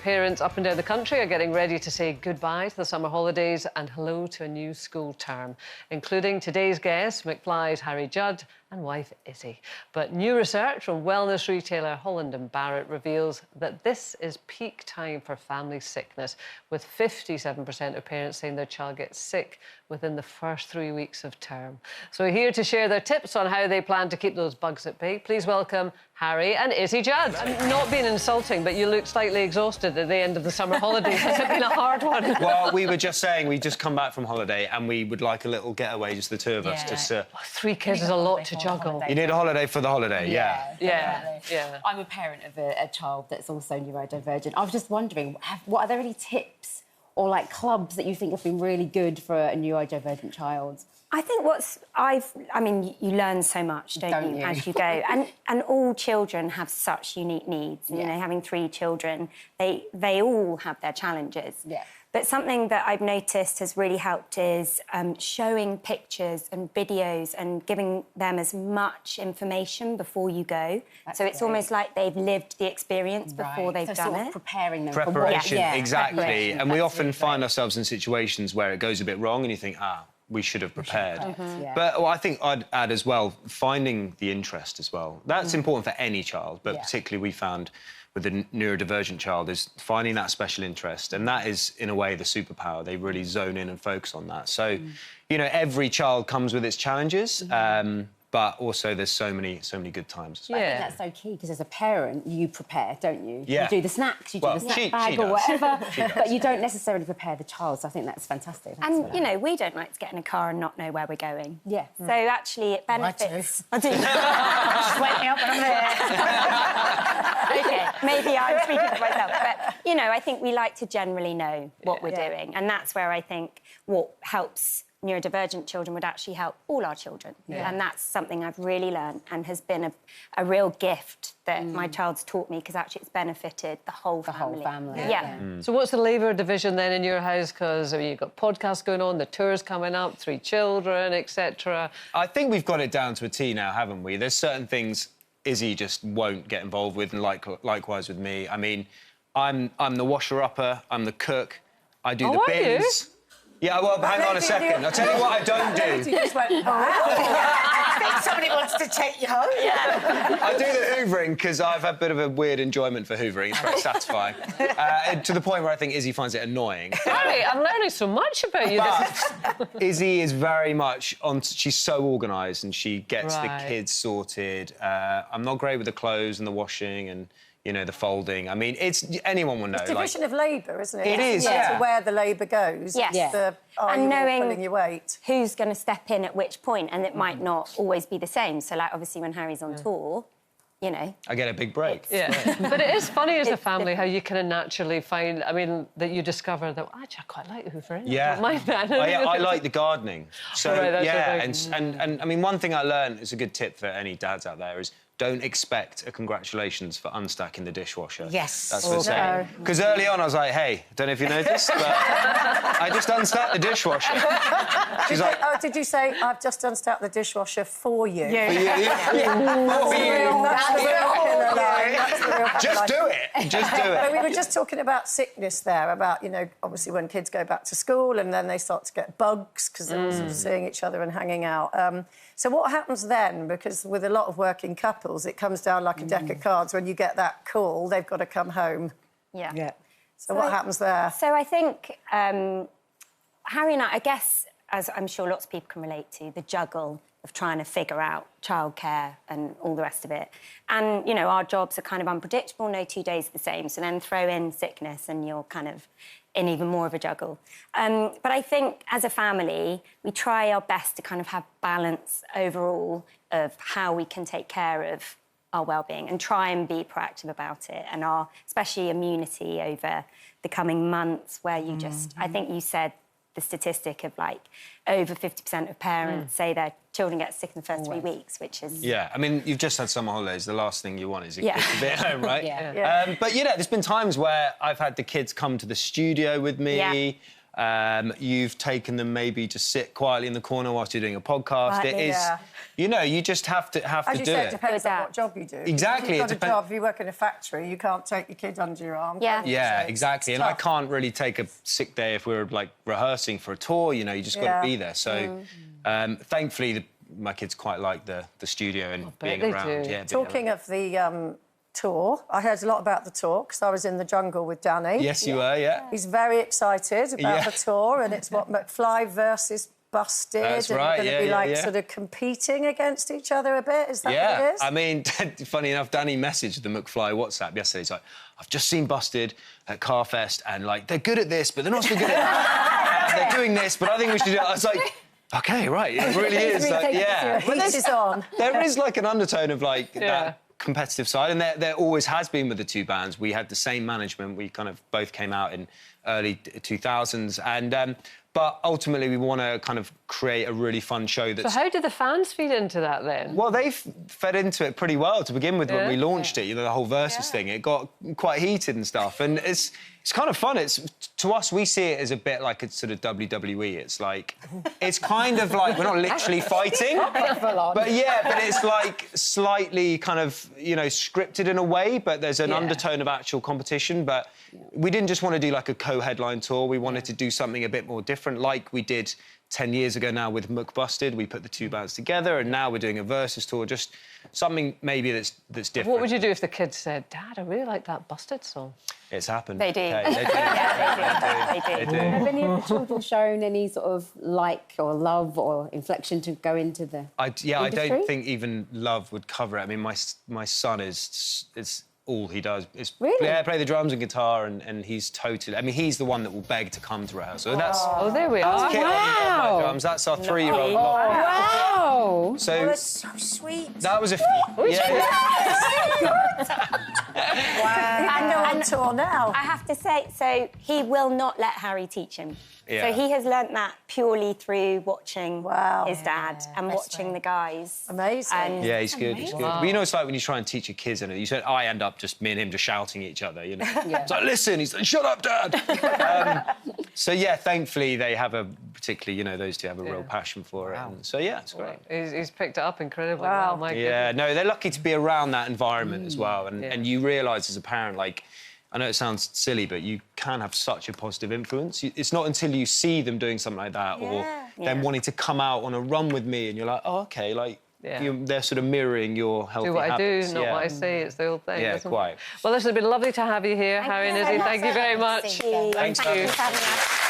parents up and down the country are getting ready to say goodbye to the summer holidays and hello to a new school term, including today's guest, McFly's Harry Judd and wife Izzy. But new research from wellness retailer Holland & Barrett reveals that this is peak time for family sickness, with 57% of parents saying their child gets sick within the first 3 weeks of term. So here to share their tips on how they plan to keep those bugs at bay, please welcome Harry and Izzy Judd. I'm not being insulting, but you look slightly exhausted at the end of the summer holidays. Has it been a hard one? Well, we were just saying we've just come back from holiday and we would like a little getaway, just the two of us. Just, 3 kids is a lot to juggle. You need a holiday for the holiday, Yeah. I'm a parent of a child that's also neurodivergent. I was just wondering, are there any tips or, like, clubs that you think have been really good for a neurodivergent child? I think I mean, you learn so much, don't you, as you go. And all children have such unique needs. You know, having 3 children, they all have their challenges. Yeah. But something that I've noticed has really helped is showing pictures and videos and giving them as much information before you go. So it's almost like they've lived the experience before they've done sort of it. preparing them Preparation, for exactly. preparation. And we often find ourselves in situations where it goes a bit wrong and you think, we should have prepared. But I think I'd add as well, finding the interest as well. That's important for any child, but particularly we found with the neurodivergent child is finding that special interest, and that is, in a way, the superpower. They really zone in and focus on that. So, you know, every child comes with its challenges, but also there's so many good times as well. I think that's so key, because as a parent, you prepare, don't you? Yeah. You do the snacks, you do the snack bag or whatever, but you don't necessarily prepare the child, so I think that's fantastic. And, you know, we don't like to get in a car and not know where we're going. Yeah. So, actually, it benefits... I do. Just wake me up when I'm there. OK, maybe I'm speaking for myself, but, you know, I think we like to generally know what we're doing, and that's where I think what helps neurodivergent children would actually help all our children. And that's something I've really learned and has been a real gift that my child's taught me, because actually it's benefited the whole family. The whole family. So what's the labour division then in your house? Because, I mean, you've got podcasts going on, the tour's coming up, 3 children, etc. I think we've got it down to a T now, haven't we? There's certain things Izzy just won't get involved with, and likewise with me. I mean, I'm the washer-upper, I'm the cook, I do the bins. Yeah, well, hang on a second. I'll tell you what I don't do. You just went, I think somebody wants to take you home. I do the hoovering because I've had a bit of a weird enjoyment for hoovering. It's very satisfying. To the point where I think Izzy finds it annoying. Harry, I'm learning so much about you. But Izzy is very much on... She's so organised and she gets the kids sorted. I'm not great with the clothes and the washing and... you know, the folding. I mean, anyone will know. It's division of labour, isn't it? It is, to where the labour goes. Yes. And knowing pulling your weight. Who's going to step in at which point, and it might not always be the same. So, like, obviously, when Harry's on tour, you know... I get a big break. But it is funny as a family how you kind of naturally find, I mean, that you discover that, actually, I quite like hoovering. Yeah. I don't mind that. I like the gardening. So, that's and I mean, one thing I learned, it's a good tip for any dads out there, is don't expect a congratulations for unstacking the dishwasher. Yes. That's what I'm saying. Because early on I was like, hey, I don't know if you noticed, but I just unstacked the dishwasher. She's like... Oh, did you say, I've just unstacked the dishwasher for you? For you. That's the real killer line. That's the real Just do it. Just do it. But we were just talking about sickness there, about, you know, obviously when kids go back to school and then they start to get bugs because they're all sort of seeing each other and hanging out. So what happens then? Because with a lot of working couples, it comes down like a deck of cards. When you get that call, they've got to come home. Yeah. So what happens there? So I think Harry and I guess, as I'm sure lots of people can relate to, the juggle of trying to figure out childcare and all the rest of it. And, you know, our jobs are kind of unpredictable, no 2 days are the same. So then throw in sickness and you're kind of in even more of a juggle. But I think as a family, we try our best to kind of have balance overall of how we can take care of our well-being and try and be proactive about it, and our, especially immunity over the coming months where you just... I think you said the statistic of, like, over 50% of parents say their children get sick in the first 3 weeks, which is... Yeah, I mean, you've just had summer holidays. The last thing you want is a kid to be at home, right? Yeah. But, you know, there's been times where I've had the kids come to the studio with me. You've taken them maybe to sit quietly in the corner whilst you're doing a podcast. It is, you know, you just have to As you do said, it. It depends on what job you do. Exactly. If you've got a job, if you work in a factory, you can't take your kid under your arm. Yeah. Yeah, So exactly. it's And I tough. can't really take a sick day if we're, like, rehearsing for a tour, you know, you just got to be there. So, thankfully, my kids quite like the studio and being they around. do. Yeah, being Talking of the tour, I heard a lot about the tour because I was in the jungle with Danny. Yes, you were, yeah. He's very excited about Yeah. the tour, and it's what McFly versus Busted. That's and right, going to yeah, be yeah, like yeah. sort of competing against each other a bit. Is that what Yeah, it is? I mean, funny enough, Danny messaged the McFly WhatsApp yesterday. He's like, I've just seen Busted at Carfest, and, like, they're good at this, but they're not so good at that. They're doing this, but I think we should do it. I was like, OK, right, it really is. Like, yeah. The heat is on. There is, like, an undertone of, like, that competitive side, and there always has been with the two bands. We had the same management. We kind of both came out in early 2000s, and but ultimately we want to kind of create a really fun show that's... So how did the fans feed into that then? Well, they fed into it pretty well to begin with when we launched it. You know, the whole Versus thing. It got quite heated and stuff, and it's kind of fun. It's, to us, we see it as a bit like a sort of WWE. It's like, it's kind of like we're not literally fighting, but it's like slightly kind of, you know, scripted in a way. But there's an undertone of actual competition. But we didn't just want to do like a co-headline tour. We wanted to do something a bit more different, like we did 10 years ago now with McBusted. We put the two bands together, and now we're doing a Versus tour. Just something maybe that's different. What would you do if the kids said, Dad, I really like that Busted song? It's happened. They do. Okay, they do. They do. Have any of the children shown any sort of like or love or inflection to go into the I industry? don't think even love would cover it. I mean, my son is all he does is play the drums and guitar, and he's totally... I mean, he's the one that will beg to come to rehearsal. That's... Oh, there we are. Kit on my drums. That's our 3-year-old. Wow! So Oh, that's so sweet. that was a... And they're on tour now. I have to say, so he will not let Harry teach him. Yeah. So he has learnt that purely through watching Wow. his dad and watching the guys. Amazing. And Yeah, he's good. He's good. But you know, it's like when you try and teach your kids, and you said, I end up just me and him just shouting at each other. You know, it's like, listen. He's like, shut up, Dad. So yeah, thankfully they have a particularly, you know, those two have a real passion for it. And so yeah, it's great. He's picked it up incredibly well, my Yeah, no, they're lucky to be around that environment as well, and Yeah. you realise as a parent, like, I know it sounds silly, but you can have such a positive influence. It's not until you see them doing something like that, or them wanting to come out on a run with me, and you're like, oh, OK, like, they're sort of mirroring your healthy Do what habits. I do, not what I say. It's the old thing. Yeah, isn't it? quite. Well, this has been lovely to have you here, Harry and Izzy. Thank you very much. Thank you. Thanks, Thank you Barbara. for having us.